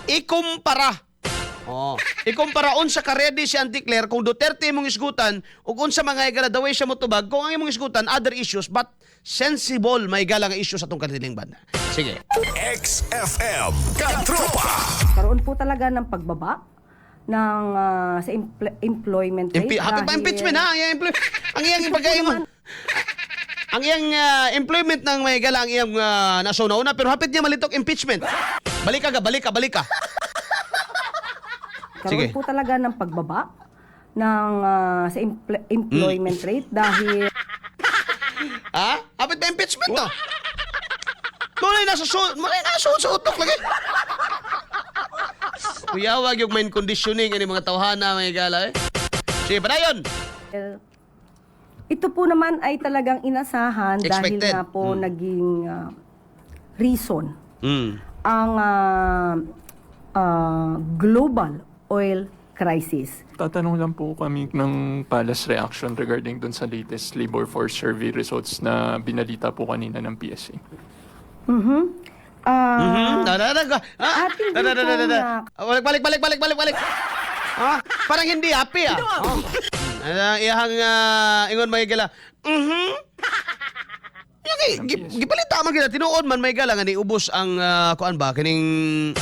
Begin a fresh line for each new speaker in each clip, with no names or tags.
ikumpara. Oh, ikumpara unsa ka ready si Auntie Claire kung Duterte imong isgutan ug unsa mga higala the way siya motubag kung ang imong isgutan other issues but sensible may higala nga issues atong kanilang banda. Sige.
XFM Katropa.
Karoon po talaga ng pagbaba ng sa employment rate.
Hapit pa impeachment ha? Ang iyang pag-aimon. Ang iyang employment ng may higala ang iyang naso-una pero hapit niya malitok impeachment. Balik ka.
Karoon
Sige.
po talaga ng pagbaba ng sa employment rate dahil
Ha? Hapit pa impeachment to. Mulay na sa utok lagi. Kuyawag yung mind conditioning ini mga tawhana mga higala eh. Sige, padayon.
ito po naman ay talagang inasahan dahil
Expected.
nga po naging reason ang global oil crisis.
Tatanong lang po kami ng Palace reaction regarding dun sa latest labor force survey results na binalita po kanina ng PSA.
Balik. Parang hindi happy iyahang ingon may gala. Gipalita man gila tinuod man may gala nga ni ubos ang kuan ba kining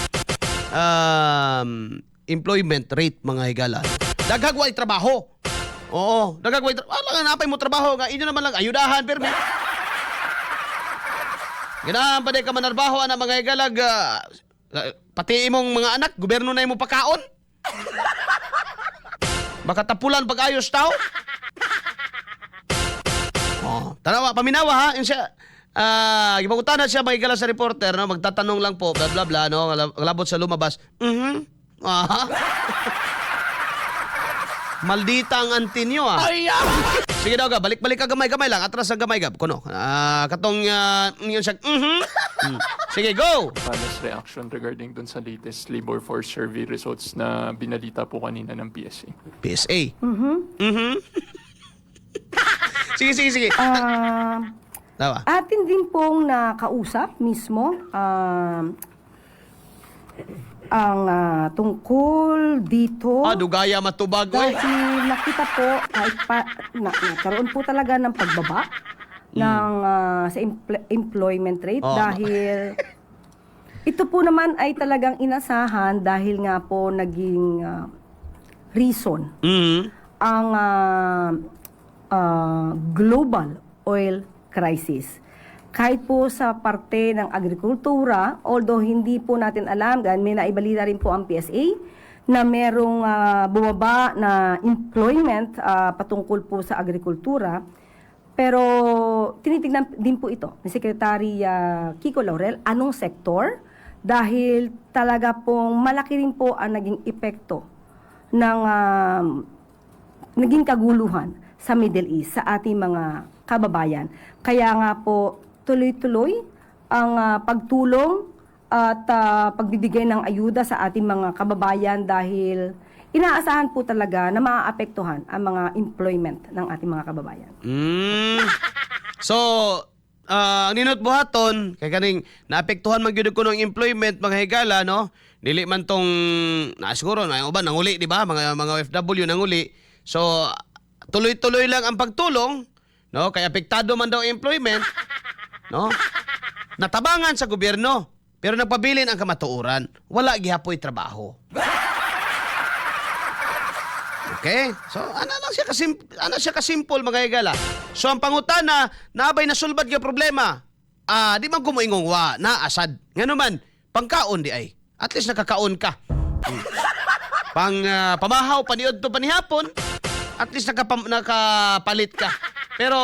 employment rate mga higala. Daghag way trabaho. Oo, daghag way trabaho. Wala nga napay mo trabaho nga inyo naman lang ayudahan permi. Ganahan pa di ka manarbaho ana mga higalag pati imong mga anak gobyerno na imong pakaon. Baka tapulan pag-ayos tao. Oh, tanawa paminawa ha, yun siya. Gipangutanan siya magigala sa reporter no, magtatanong lang po bla bla bla no, labot sa lumabas. Maldita ang antinyo Sige daw ga, balik ka gamay lang, atras ang gamay gab kuno. Katong yun siya. Sige, go.
Palace reaction regarding dun sa latest labor force survey results na binalita po kanina ng PSA.
PSA. Sige. Tawa.
Atin din pong nakausap mismo ang tungkol dito.
Dugaya matubag
Dahil nakita po kahit nagkaroon po talaga ng pagbaba ng sa employment rate dahil ito po naman ay talagang inasahan dahil nga po naging reason ang global oil crisis. Kahit po sa parte ng agrikultura, although hindi po natin alam, dahil may naibalita rin po ang PSA, na merong bumaba na employment patungkol po sa agrikultura. Pero tinitignan din po ito ni Secretary Kiko Laurel, anong sektor? Dahil talaga pong malaki rin po ang naging epekto ng naging kaguluhan sa Middle East, sa ating mga kababayan. Kaya nga po, tuloy-tuloy ang pagtulong at pagbibigay ng ayuda sa ating mga kababayan dahil inaasahan po talaga na maaapektuhan ang mga employment ng ating mga kababayan.
So, ang ninot buhaton, kay kaning naapektuhan man gyud ko ng employment mga higala, no? Dili man tong siguro na uban nanguli, di ba? Mga OFW nanguli. So, tuloy-tuloy lang ang pagtulong, no? Kay apektado man daw employment, no? Natabangan sa gobyerno, pero nagpabilin ang kamatuoran. Wala gihapoy trabaho. Okay? So, ano siya kasimple mga higala. So, ang pangutana, naabay na sulbad yung problema. Di man kumuingong naasad. Nga naman, pangkaon di ay. At least nakakaon ka. Pamahaw, paniod to panihapon, at least nakapalit ka. Pero,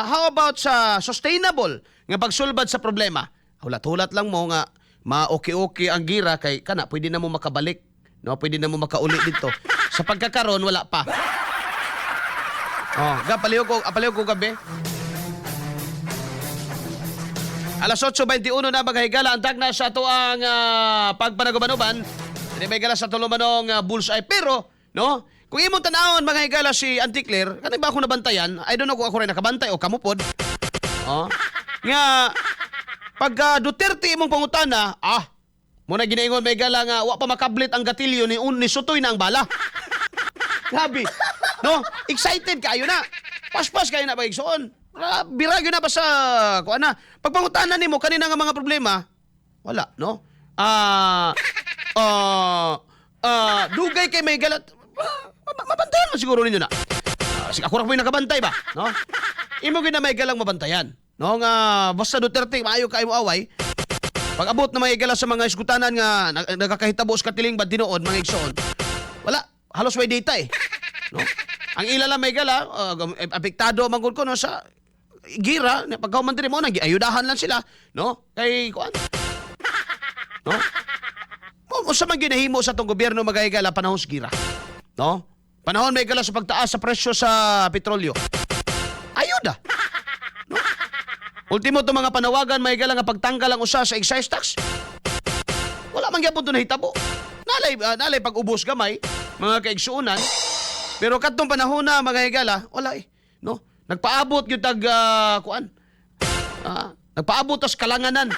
how about sa sustainable nga pagsulbad sa problema? Hulat-hulat lang mo nga, ma-okay-okay ang gira kay kana, pwede na mo makabalik. No, pwede na mo makauli dito. Sa pagkakaroon, wala pa. Apaliw ko gabi. Alas 8:21 na maghigala ang tagna sa ato ang pagpanagubanuban. Hindi may gala sa tulumanong bullseye. Pero, no, kung imong tanawon mga higala si Auntie Claire, kanay ba ako nabantayan? I don't know kung ako rin nakabantay o kamupod. Nga, pag Duterte imong pangutana, Muna ginaingon may gala nga wa pa makablit ang gatilyo ni sutoy na ang bala. Grabe. No? Excited kayo na. Paspas kayo na pagigsoon. Biragyo na ba sa kuan na? Pagpangutanan nimo kanina nga mga problema, wala, no? Dugay kay may galat. Mabantayan mo siguro ninyo na. Ako ra po yung nakabantay ba, no? Imo gyud na may galang mabantayan. No nga basta Duterte maayo kay mo away. Pag abot na may gala sa mga iskutanan nga nagakahitabo sa katiling ba tinuod mga igsoon. Wala, halos way data eh. No? Ang ilala may gala, apektado manggod ko no sa gira, pagkahuman din mo nang giayudahan lang sila, no? Kay kuan. No? Sa man ginahimo sa tong gobyerno magayagala panahon sa gira. No? Panahon may gala sa pagtaas sa presyo sa petrolyo. Ayuda. No? Ultimo to mga panawagan may gala nga pagtanggal ang usa sa excise tax. Wala man gyapon to nahitabo. Nalay pag-ubos gamay, mga kaigsuunan. Pero kadtong panahon na mga higala, wala eh. No? Nagpaabot yung kuan. Nagpaabot tas kalanganan.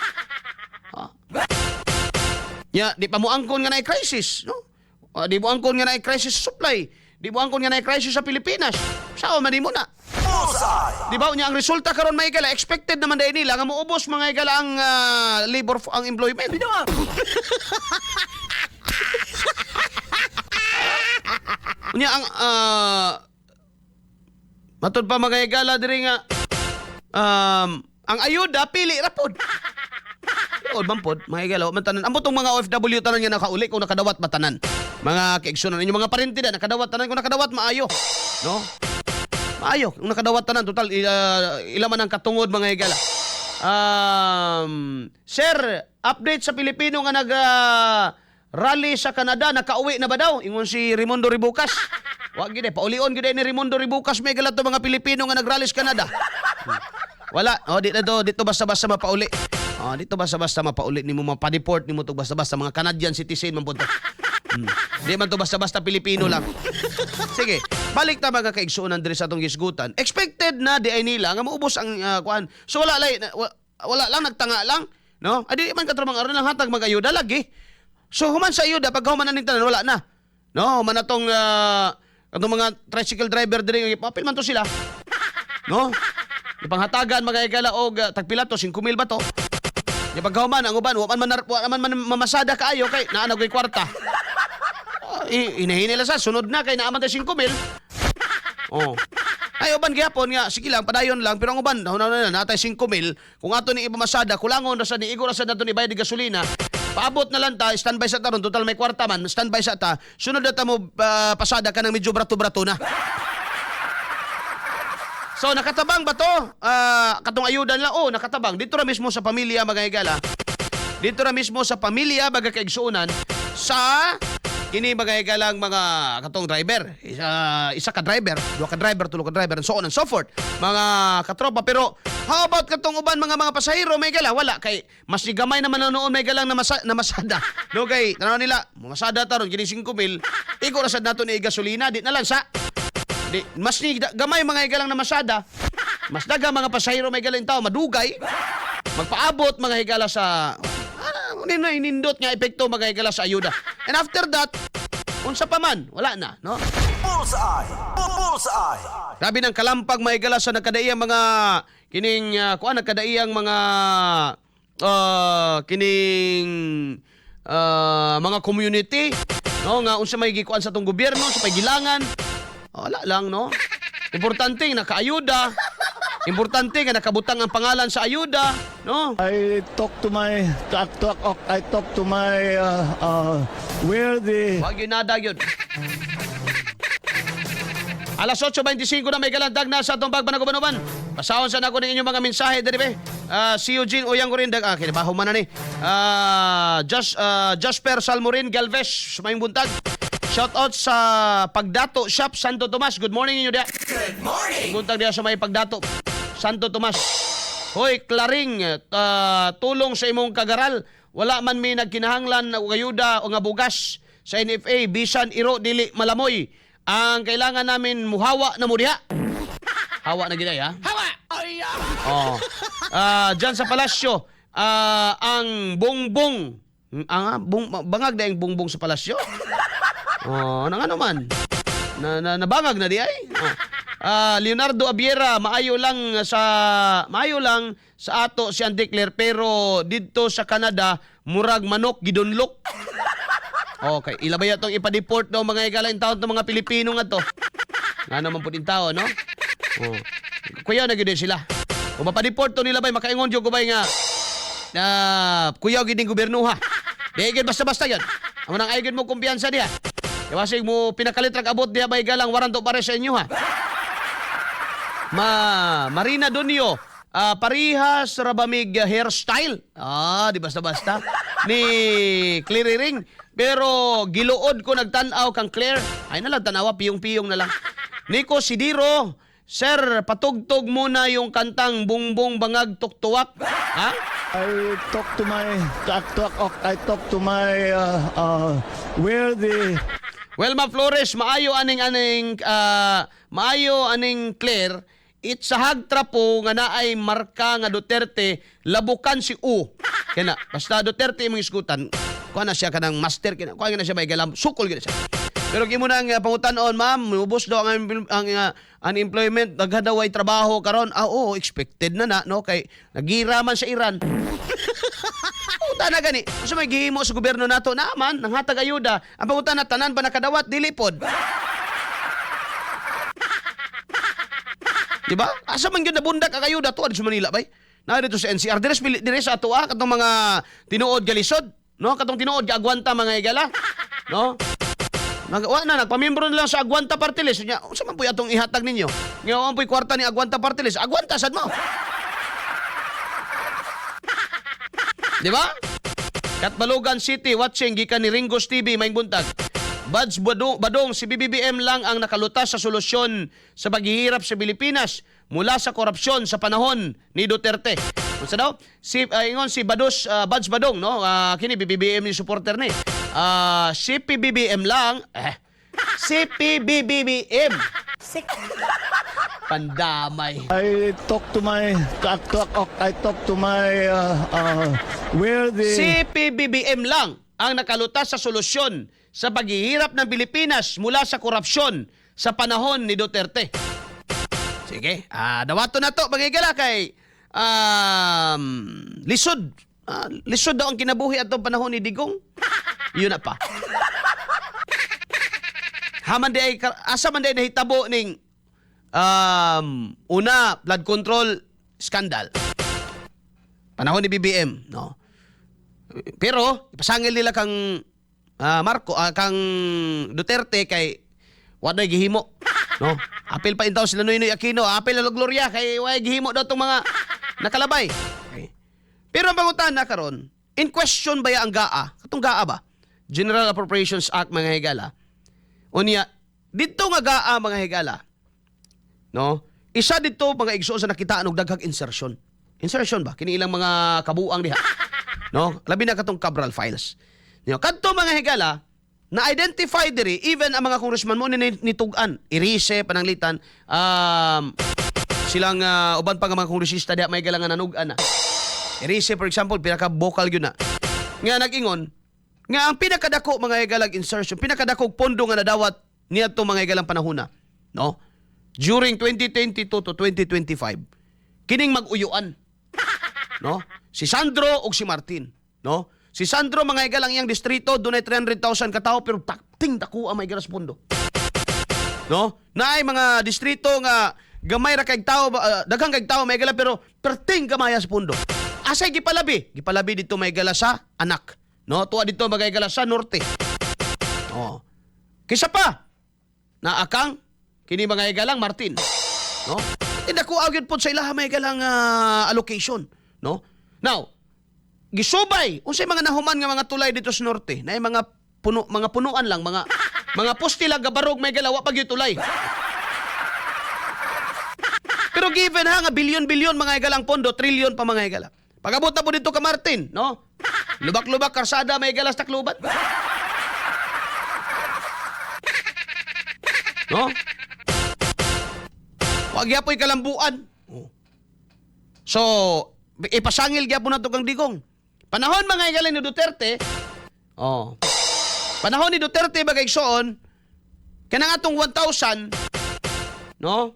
Di pa mo angkon nga na crisis, no? Di mo angkon nga na crisis supply. Di mo angkon nga na crisis sa Pilipinas. Sao man mo na? Di ba unya ang resulta karon mga higala, expected naman dahil nila nga moubos mga higala ang ang employment. Unya ang matod pa mga higala diri nga ang ayuda pili ra pod. Od bampod mga higala man tanan. Amo tong mga OFW tanan nga nakauli kung nakadawat batanan. Mga kaigsunan ninyo mga parente da nakadawat tanan kung nakadawat maayo. No? Maayo kung nakadawat tanan total ila man ang katungod mga higala. Sir, update sa Pilipino nga nag rally sa Canada, nakauwi na ba daw? Ingon si Raimundo Ribucas. Wag gid paulion gid ni Raimundo Ribucas may galat mga Pilipino nga nagrally sa Canada. Wala, dito basta-basta mapauli. Dito basta-basta mapauli nimo mapadeport nimo to basta-basta mga Canadian citizen man punta. Di man to basta-basta Pilipino lang. Sige, balik ta mga kaigsuonan diri sa atong gisgutan. Expected na di ay nila nga maubos ang kuan. So wala lang nagtanga lang, no? Adi man katromang aron lang hatag mag-ayuda lagi. So human sa ayuda pag human na ning tanan wala na. No, man atong atong mga tricycle driver diri papel man to sila. No? Ipanghatagan mga higala og tagpila to 5,000 ba to? Di paghuman ang uban wa man mamasada kaayo kay naa na koy kwarta. Inahinila sa sunod na kay naaman ta 5,000. Ay uban gyapon nga sige lang padayon lang pero ang uban na natay 5,000 kung ato ni ipamasada kulangon ra sa ni igor ra sa nato ni bayad di gasolina. Paabot na lang ta, standby sa taron, total may kwarta man, standby sa ta. Sunod na ta mo pasada ka ng medyo brato-brato na. So nakatabang ba to? Katong ayudan lang, nakatabang. Dito ra mismo sa pamilya mga higala. Dito ra mismo sa pamilya baga kaigsuonan sa kini mga higalang mga katong driver. Isa ka driver, dua ka driver, tulo ka driver, and so on and so forth. Mga katropa. Pero how about katong uban mga pasahero may gala? Wala kay mas gamay naman na noon may galang na masada. No kay tanaw nila, masada taron kini 5,000. Igo ra sad nato ni gasolina, di na lang sa. Di mas ni gamay mga higalang na masada. Mas daga mga pasahero may galang tao madugay. Magpaabot mga higala sa inindot nga epekto mga higala sa ayuda. And after that, unsa pa man, wala na, no?
Bullseye!
Grabe ng kalampag mga higala sa nagkadaiyang mga kining nagkadaiyang mga kining mga community, no? Nga unsa may gikuan sa tong gobyerno sa pagilangan. Wala lang, no? Importante nakaayuda. Importante nga nakabutang ang pangalan sa ayuda, no?
I talk to my where the
Wag yun nada yun. Alas 8:25 na may galandag na sa itong Bagbanag-Uban-Uban. Pasahon sa nako ng inyong mga mensahe diri be. Si Eugene Uyang Gorindag, kinabaho man na ni. Jasper Salmorin Galvez, sumayong buntag. Shoutout sa Pagdato Shop Santo Tomas. Good morning inyo dia. Good morning. Buntag dia sa may Pagdato Santo Tomas. Hoy, klaring, tulong sa imong kagaral. Wala man may nagkinahanglan na ayuda o nga bugas sa NFA, bisan iro dili malamoy. Ang kailangan namin muhawa na mo diha. Hawa na giday ha? Hawa! Diyan sa palasyo, ang bongbong Bangag na yung bungbong sa palasyo. Oh, nang ano man. Nabangag na di ay. Leonardo Abiera, maayo lang sa ato si declare pero dito sa Canada murag manok gidunlok. Okay, ilabay atong ipa-deport daw mga igalain taon ng mga Pilipino nga to. Nga naman po din tao, no? Oh. Kuya na gid sila. Kung mapadeport to nila bay makaingon jud ko bay nga kuya gid ning gobyerno ha. Di gid basta-basta yun. Amo nang ay gid mo kumpiyansa diha. Kaya mo pinakalit rag abot diha bay galang waranto para sa inyo ha. Marina Donio, parihas rabamig hairstyle. Di basta-basta. Ni Clary Ring. Pero giluod ko nagtanaw kang Claire. Ay na lang tanawa, piyong-piyong na lang. Nico Sidiro, sir, patugtog muna yung kantang Bungbong Bangag Tuktuwak. Ha?
I talk to my where the
Welma Flores, maayo aning Claire, itsahag trapo nga naay marka nga Duterte, labukan si U. Kaya na, basta Duterte mong iskutan, kuha na siya kanang master, kuha na siya may galam, sukol gina siya. Pero kimo na ang pangutanon, ma'am, ubos daw ang unemployment, naghadaway trabaho karon. Oo, expected na, no? Kay nagiraman sa Iran. Puta na gani. Sa may gihimo sa gobyerno nato naman, nanghatag ayuda. Ang pangutan na tanan ba nakadawat dili pod. Diba? Asa man gyud nabundak ang ayuda tuad sa Manila bay? Na dito sa NCR dire sa ato katong mga tinuod galisod, no? Katong tinuod agwanta mga igala, no? Nagpamembro na lang sa Agwanta Party List. Unsa man po atong ihatag ninyo? Ngayon po'y kwarta ni Agwanta Party List. Agwanta sad mo. Di ba? Katbalogan City watching gikan ni Ringos TV maing buntag. Buds Badong si BBM lang ang nakalutas sa solusyon sa paghihirap sa Pilipinas mula sa korupsyon sa panahon ni Duterte. Unsa daw? Ingon si Buds Badong, no? Kini BBM ni supporter ni. Si PBBM lang. Si PBBM. Pandamay.
I talk to my where the
Si PBBM lang ang nakalutas sa solusyon sa paghihirap ng Pilipinas mula sa korupsyon sa panahon ni Duterte. Sige, dawato na to magigala kay lisod. Lisod daw ang kinabuhi atong panahon ni Digong. Yun na pa. Asa man day nahitabo ning una blood control scandal. Panahon ni BBM, no? Pero ipasangil nila kang kang Duterte kay waday gihimo, no? Apil pa intaw sila Noynoy Aquino, apil na Gloria kay way gihimo daw tong mga nakalabay. Okay. Pero ang pangutan na karon, in question ba ya ang GAA? Katong GAA ba? General Appropriations Act mga higala. Unya, dito nga GAA mga higala, no? Isa dito mga igsoon sa nakitaan og daghang insertion. Insertion ba? Kini ilang mga kabuang diha. No? Labi na katong Cabral files. No? Kadto mga higala, na-identify diri even ang mga congressman mo nitugan, Irise pananglitan, silang uban pa nga mga kongresista diha may galang nanugan na. Irise for example, pinaka-vocal yun na. Nga nag-ingon, nga ang pinakadako mga higalang insertion, pinakadakog pondo nga nadawat niya itong mga higalang panahuna, no? During 2022 to 2025, kining mag-uyuan, no? Si Sandro o si Martin, no? Si Sandro mga higalang iyang distrito, doon ay 300,000 katao, pero ting dako ang mga higalas pondo. No? Naay mga distrito nga gamay ra kay tao, daghang kay tao may higala, pero perting gamay sa pondo. Asay gipalabi? Gipalabi dito may higala sa anak. No, tuwa dito magayagala sa norte. Oh. Kisa pa na akang kini mga igalang Martin, no? Indako agad po sa ilaha may igalang allocation, no? Now, gisubay unsay mga nahuman nga mga tulay dito sa norte, na mga punuan lang, mga poste lang gabarog may galawa pag tulay. Pero given nga bilyon-bilyon mga igalang pondo, trilyon pa mga igala. Pag-abot na po dito ka Martin, no? Lubak-lubak, karsada, may galas takluban. No? Wag yapoy kalambuan. So, ipasangil gyapon na to kang Digong. Panahon mga igalan ni Duterte, Oh. Panahon ni Duterte bagay igsoon, kanang atong 1,000, no?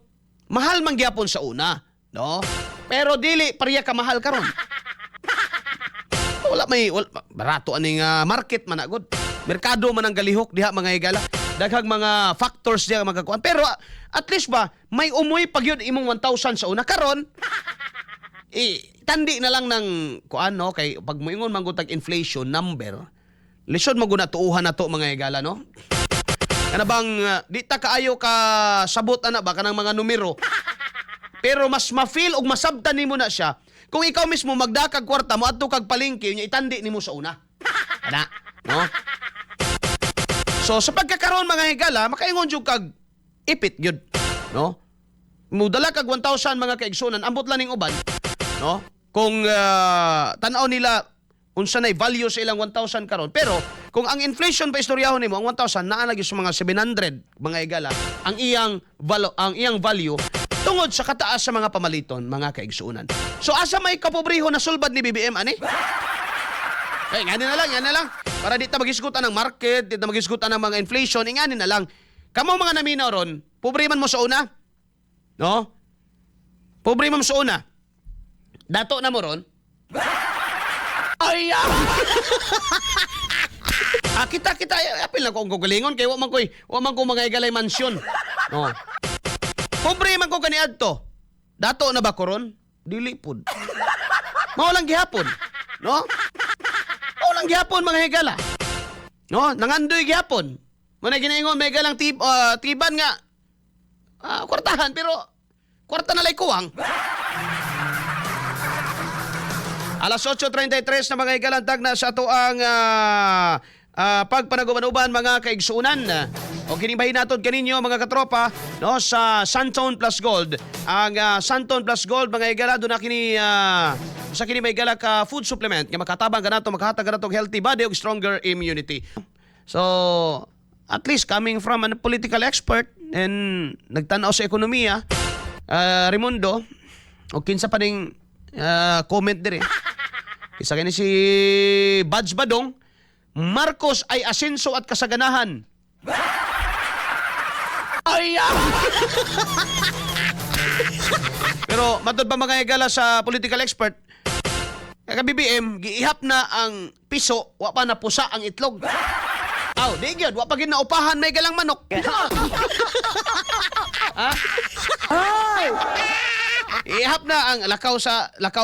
Mahal man gyapon sa una, no? Pero dili pareha ka mahal karon. Wala barato aning market man agud. Merkado man ang galihok diha mga higala. Daghang mga factors diha magkakuan. Pero at least ba may umoy pag yun imong 1,000 sa una karon. Tandi na lang ng kuan no kay pag moingon man gud tag inflation number. Lisod mo guna tuuhan na to mga higala no. Kana bang di ta kaayo ka sabot ana ba kanang mga numero. Pero mas ma-feel og masabtan nimo na siya kung ikaw mismo magdakag kwarta mo adto kag palengke nya itandi nimo sa una. Ana, no? So sa pagkakaroon mga higala, makaingon jud kag ipit gyud, no? Mudala kag 1,000 mga kaigsunan, ambot lang ning uban, no? Kung tan-aw nila unsa nay value sa ilang 1,000 karon. Pero kung ang inflation pa istoryahon nimo ang 1,000 naa na gyud sa mga 700 mga higala, ang iyang value tungod sa kataas sa mga pamaliton, mga kaigsuunan. So asa may kapobriho na sulbad ni BBM ani? Eh, yan na lang. Para di ta magisgutan ng market, di ta magisgutan ng mga inflation, ingani na lang. Kamo mga naminaw ron, pobre man mo sa una? No? Pobre man mo sa una. Dato na mo ron? Ay! Kita, apil lang ko ang kugalingon, kaya wa man ko mga igalay mansyon. No? Pobre man ko kaniadto. Dato na ba ko ron? Dili pud. Maulang gihapon. No? Maulang gihapon mga higala. No? Nangandoy gihapon. Muna ginaingon, may galang tiban nga. Kwartahan, pero kwarta na lay kuwang. Alas 8:33 na mga higalantag na sa ato ang pagpanaguban-uban mga kaigsuunan. O kinibahin natin kaninyo mga katropa no, sa Santon Plus Gold. Ang Santon Plus Gold mga higala doon na kini sa kini may higala ka food supplement nga makatabang ka nato, makahatag ka nato healthy body o stronger immunity. So at least coming from a political expert and nagtanaw sa ekonomiya, Raimundo, o kinsa pa ning comment dire. Isa kini si Badge Badong, Marcos ay asenso at kasaganahan. Ayan! Pero matod pa mga higala sa political expert, kaya BBM, giihap na ang piso, wa pa na pusa ang itlog. Aw, di gyud, wa pa gid naupahan may galang manok. Ha? Ay! Ihap na ang lakaw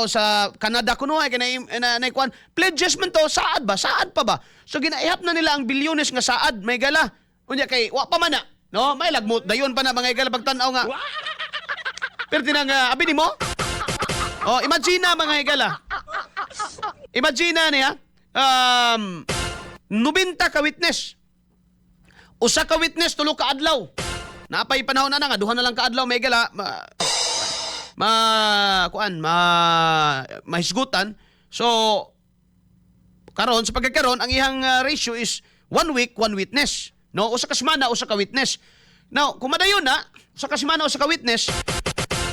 sa Canada kuno ay na kuan. Pledges man to, saad ba? Saad pa ba? So ginaihap na nila ang bilyones nga saad, may gala. Unya kay wa pa man na, no? May lagmot dayon pa na mga higala pagtan-aw nga. Pero tinang abi nimo? Oh, imagine na mga higala. Imagine na niya. 90 ka witness. Usa ka witness tulo ka adlaw. Napay panahon na nga duha na lang ka adlaw may gala mahisgutan. So karon sa pagkakaroon ang ihang ratio is 1 week 1 witness. No, usa ka semana usa ka witness. Now, kung madayon na, usa ka semana usa ka witness,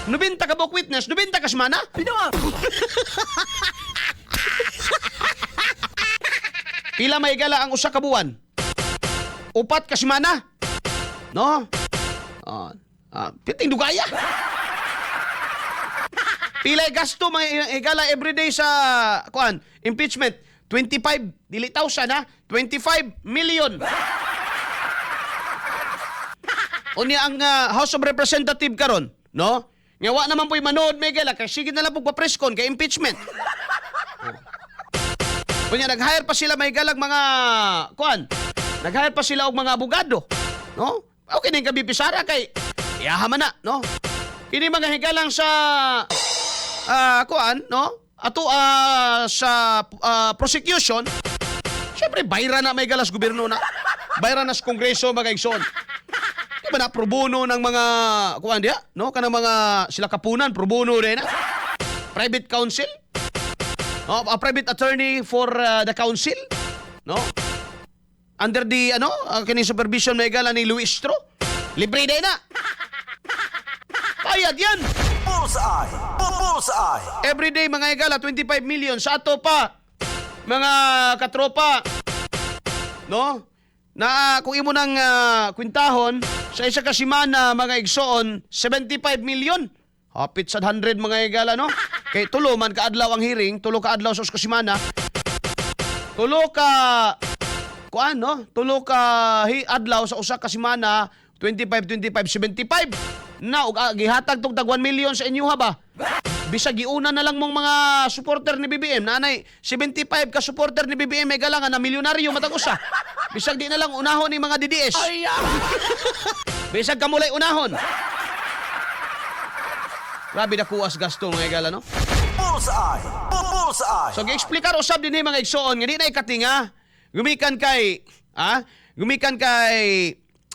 90 ka buok witness, 90 ka semana? Pila may gala ang usa ka buwan? 4 ka semana? No? Piting dugaya. Pila gasto mga higala everyday sa impeachment? 25 dili thousand ha? 25 million. Unya ang House of Representative karon, no? Nga wa naman po'y manood may gala kay sige na lang pug pa-preskon kay impeachment. Unya nag-hire pa sila may galag mga nag-hire pa sila og mga abogado, no? Okay ning kabipisara kay iyaha man na, no? Kini mga higalang sa no? Ato sa prosecution, syempre bayra na may galas gobyerno na. Bayra na sa kongreso mga igsoon. Di ba na pro bono ng mga diya, no? Kanang mga sila kapunan pro bono rin na. Private counsel. A private attorney for the council, no? Under the kini supervision may gala ni Luis Stro. Libre din na. Bayad yan. Bullseye. Everyday mga higala 25 million sa ato pa. Mga katropa. no? Na kung imo nang kwintahon sa isa ka semana mga igsoon 75 million. Hapit sa 100 mga higala, no? Kay tulo man ka adlaw ang hearing, tulo ka adlaw sa usa ka semana. Tulo ka kuan, no? Tulo ka adlaw sa usa ka semana, 25 75 na ug gihatag tog tag 1 million sa inyo ha ba? Bisag giuna na lang mong mga supporter ni BBM. Nanay, 75 ka supporter ni BBM may galangan na milyonaryo matag usa. Bisag di na lang unahon ni mga DDS. Bisag ka mulay unahon. Grabe na kuwas gasto mga igala, no?
Bullseye! Bullseye!
So, gi-explicar usab din ni mga igsoon nga di na ikatinga. Gumikan kay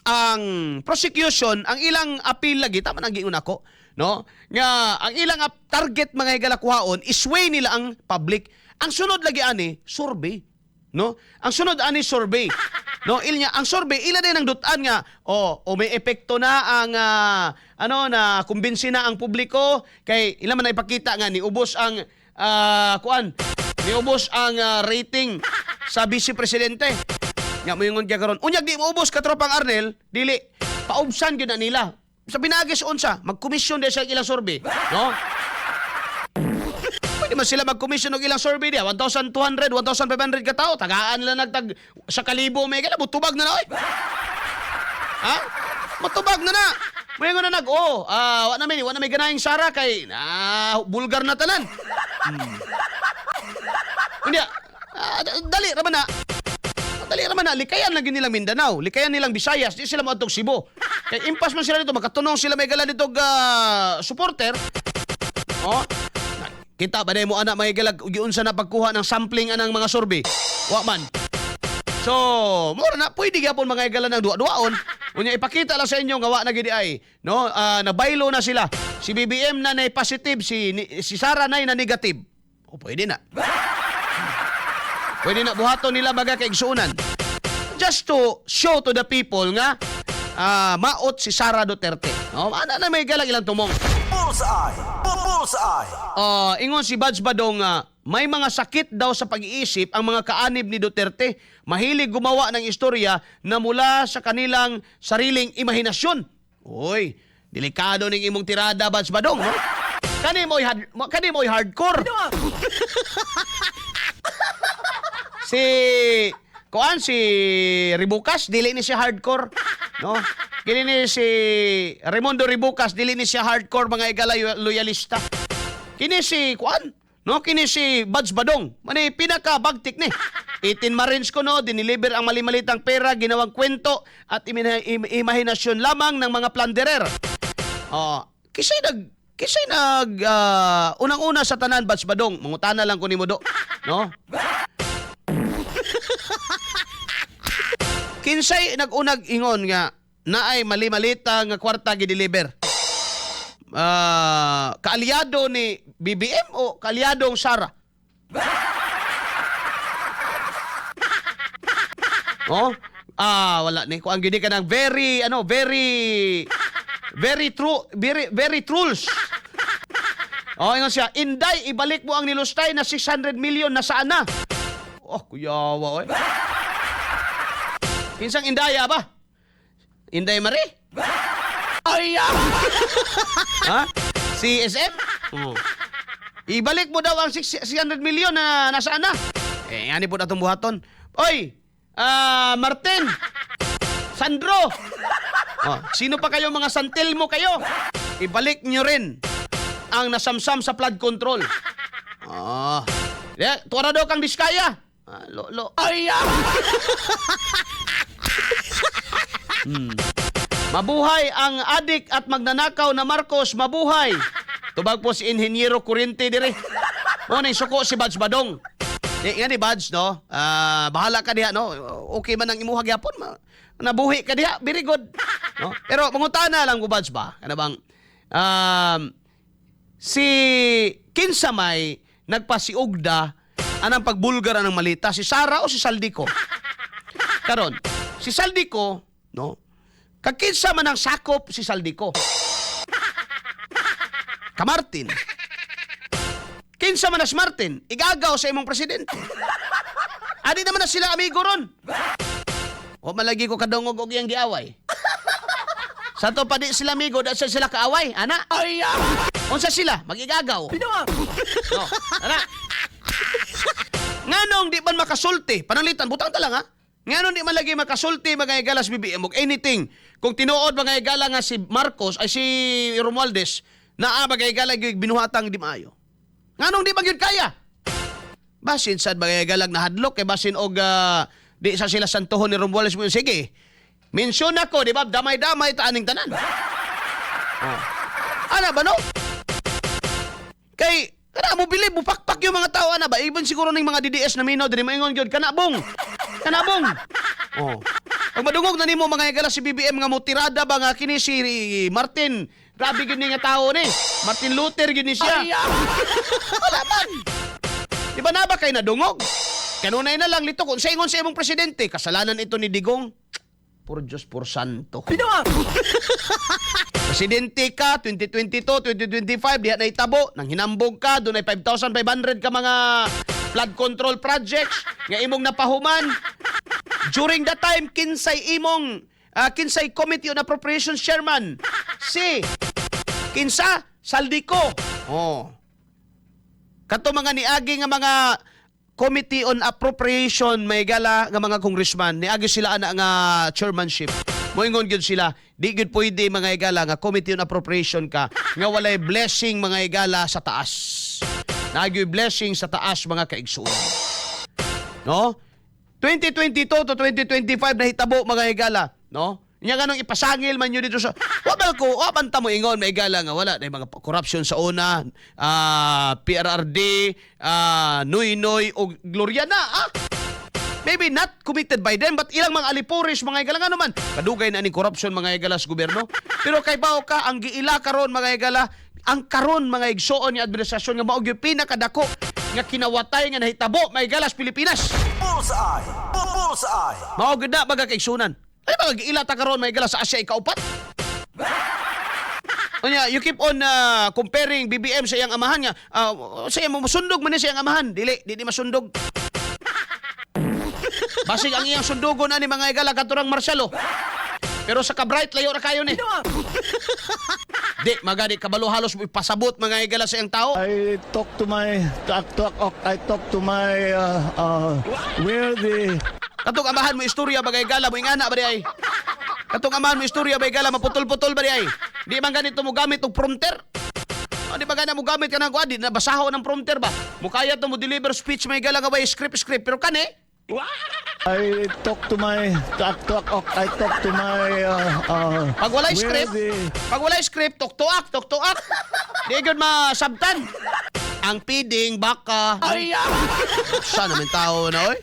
ang prosecution, ang ilang appeal lagi, tama nang giun ako, no? Nga ang ilang target mga higala kuhaon, isway nila ang public. Ang sunod lagi ani, survey. No? Ang sunod ani survey. No, ilnya ang survey ila din ang dutan nga may epekto na ang na kumbinsi na ang publiko kay ila man ipakita nga niubos ang niubos ang rating sa vice presidente. Nga moingon kay karon, unyag di moubos ka tropang Arnel, dili paubsan gyud na nila. Sa binagis unsa, magkomisyon di sa ilang survey, no? Pwede man sila mag-commission og ilang survey diya, 1,200, 1,500 ka tao, tagaan nila nagtag sa kalibo may gala, butubag na oy. Ha? Matubag na na. May nga na wa na may ganahing Sara kay bulgar na tanan. Unya, dali ra man na, likayan lang nilang Mindanao, likayan nilang Visayas, di sila moadtog Cebu. Kay impas man sila dito, makatunong sila may gala dito supporter. Oh, kita ba mo anak may galag giunsa na pagkuha ng sampling anang mga survey? Wa man. So, mura na pwede gyapon mga igala ng duwa-duwaon. Unya ipakita lang sa inyo nga wa na gid ay, no? Nabaylo na sila. Si BBM na nay positive, si Sara na negative. O pwede na. Pwede na buhaton nila baga kay igsuunan. Just to show to the people nga maot si Sara Duterte. No? Ana na may galang ilang tumong.
Bullseye! Bullseye!
Ingon si Badge Badong, may mga sakit daw sa pag-iisip ang mga kaanib ni Duterte. Mahilig gumawa ng istorya na mula sa kanilang sariling imahinasyon. Uy, delikado ning imong tirada, Badge Badong, no? Kani mo'y hardcore. Si Ribucas, dili ni siya hardcore, no? Kini ni si Raimundo Ribucas, dili ni siya hardcore mga igala loyalista. Kini si no? Kini si Badge Badong, mani pinaka bagtik ni. 18 Marines ko no, diniliber ang mali-malitang pera, ginawang kwento at imahinasyon lamang ng mga plunderer. Kisay nag unang-una sa tanan, Badge Badong, mangutana lang ko nimo do, no? Kinsay nag-unag ingon nga naay mali-malita nga kwarta gi-deliver? Kaalyado ni BBM o kaalyadong Sara? Oh? Wala ni. Kung gini ka ng very truls. Ingon siya, Inday, ibalik mo ang nilustay na 600 million na saan na? Kuyawa, oy. Kinsang Indaya ba? Inday Marie? Ha? Si SM? Ibalik mo daw ang 600 million na nasaan na? Ani po na itong buhaton. Oy! Martin! Sandro! Sino pa kayo mga santil mo kayo? Ibalik nyo rin ang nasamsam sa flood control. Tuwara daw kang Diskaya. Mabuhay ang adik at magnanakaw na Marcos, mabuhay. Tubag po si Inhenyero Kurente dire. Mo suko si Badge Badong. Nga ni Badge, no? Bahala ka diha, no? Okay man ang imuha gyapon, nabuhi ka diha, very good. No? Pero mangutana lang ko, Badge ba? Ano bang si kinsa may nagpasiugda anang pagbulgar ng malita, si Sara o si Saldico? Karon, si Saldico, no? Kakinsa man ang sakop si Saldico. Martin. Kinsa man as Martin, igagaw sa imong presidente. Adi naman na sila amigo ron. malagi ko kadungog og iyang giaway. Sa to pa di sila migo, da sila kaaway, ana. Ay, unsa sila? Magigagaw. No, ana. Nganong di man makasulti? Pananglitan, butang ta lang ha. Nganong di man lagi makasulti mga igalas BBM og anything. Kung tinuod mga igala nga si Marcos ay si Romualdez na mga igala gyud binuhatang di maayo. Nganong di magyud kaya? Basin sad mga igalag na hadlok kay basin og di sa sila santuhon ni Romualdez mo sige. Mensyon ako, di ba? Damay-damay ta aning tanan. Oh. Ana ba no? Kay kana mo bilib mo pakpak yung mga tao ana ba? Even siguro ning mga DDS na minaw diri maingon gyud kanabong. Kanabong. Oh. Pag madungog na nimo mga igala si BBM nga mo tirada ba nga kini si Martin. Grabe gyud ni nga tao ni. Martin Luther gyud ni siya. Wala man. Di ba na ba kay nadungog? Kanunay na lang lito kung sa ingon sa imong presidente, kasalanan ito ni Digong. Por Diyos, por Santo. Presidente ka, 2022, 2025, diha na itabo, nang hinambog ka, doon ay 5,500 ka mga flood control projects, nga imong napahuman. During that time, kinsay Committee on Appropriations Chairman, si kinsa, Saldico. Oh. Kato mga niagi nga mga Committee on Appropriation may gala nga mga congressman niagi sila ana nga chairmanship. Moingon gyud sila, di gyud pwede mga igala nga Committee on Appropriation ka nga walay blessing mga igala sa taas. Nagyoy blessing sa taas mga kaigsuon. No? 2022 to 2025 nahitabo mga igala, no? Nya ganong ipasangil man yun dito sa waban ta mo ingon may igala nga wala na mga corruption sa una, PRRD, Noy o Gloriana, maybe not committed by them but ilang mga alipuris mga igala nga naman kadugay na ning corruption mga igala sa gobyerno. Pero kay bao ka ang giila karon mga igala, ang karon mga igsoon ni administrasyon nga mao gyud pinakadako nga kinawatay nga nahitabo mga igala sa Pilipinas.
Bullseye! Bullseye!
Mao gyud na baga kaigsunan. Ay ba giila ta karon may igala sa Asia ikaupat? Unya, you keep on comparing BBM sa iyang amahan nga. Sa iyang masundog man ni sa iyang amahan. Dili masundog. Basig ang iyang sundugon ani mga igala katurang Marcelo. Pero sa ka-bright layo ra kayo ni. Di magadi kabalo halos mo ipasabot mga igala sa iyang tao.
I talk to my where the
Katong amahan mo istorya bagay gala mo ingana ba di ay? Katong amahan mo istorya bagay gala maputol-putol ba di ay? Di man ganito mo gamit og prompter? Di ba ganito mo gamit ka ng kuha? Di nabasaho ng prompter ba? Mukaya to mo deliver speech may gala nga ba script pero kani?
I talk to my
Pag walay script, tok-toak. Di gyud masabtan. Ang piding baka. Ay, sana man tao na oy.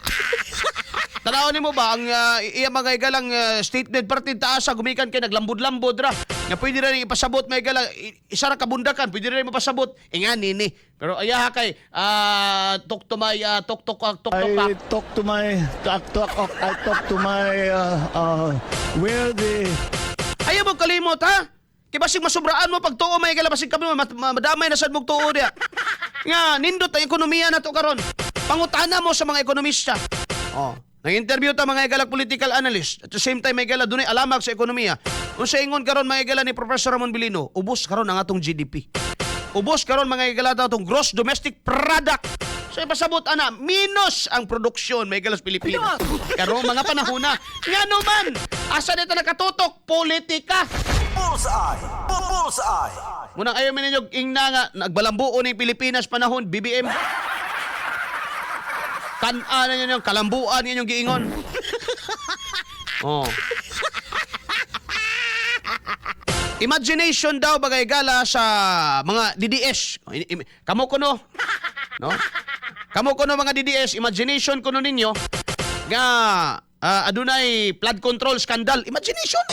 Tanaw nimo ba ang iya mga igalang statement partid taas gumikan kay naglambod-lambod ra. Nga pwede ra ning ipasabot mga igalang isa ra kabundakan, pwede ra ning mapasabot. Ingani ni. Pero ayaha kay tok to my
I talk to my where the
ayaw mo kalimot ha? Kay basig masubraan mo pag tuo may igala basig kami madamay na sad mog tuo diya. Nga nindot ang ekonomiya nato karon. Pangutana mo sa mga ekonomista. Oh. Nag-interview ta mga igalang political analyst. At the same time, mga igala, dunay alamag sa ekonomiya. Kung sa ingon karon mga igala ni Professor Ramon Bilino, ubos karon ang atong GDP. Ubos karon mga igala daw itong gross domestic product. So ipasabot ana, minus ang produksyon mga igala sa Pilipinas. Karon mga panahon na. Nga naman, asa dito nakatutok? Politika.
Bullseye! Bullseye!
Munang ayaw ninyo ingna nga, nagbalambuo ng Pilipinas panahon, BBM. Kanan niyo yung kalambuan niyo yung giingon. Oh. Imagination daw bagay gala sa mga DDS. Kamo kuno, no? Kamo kuno mga DDS, imagination kuno ninyo nga adunay flood control scandal. Imagination.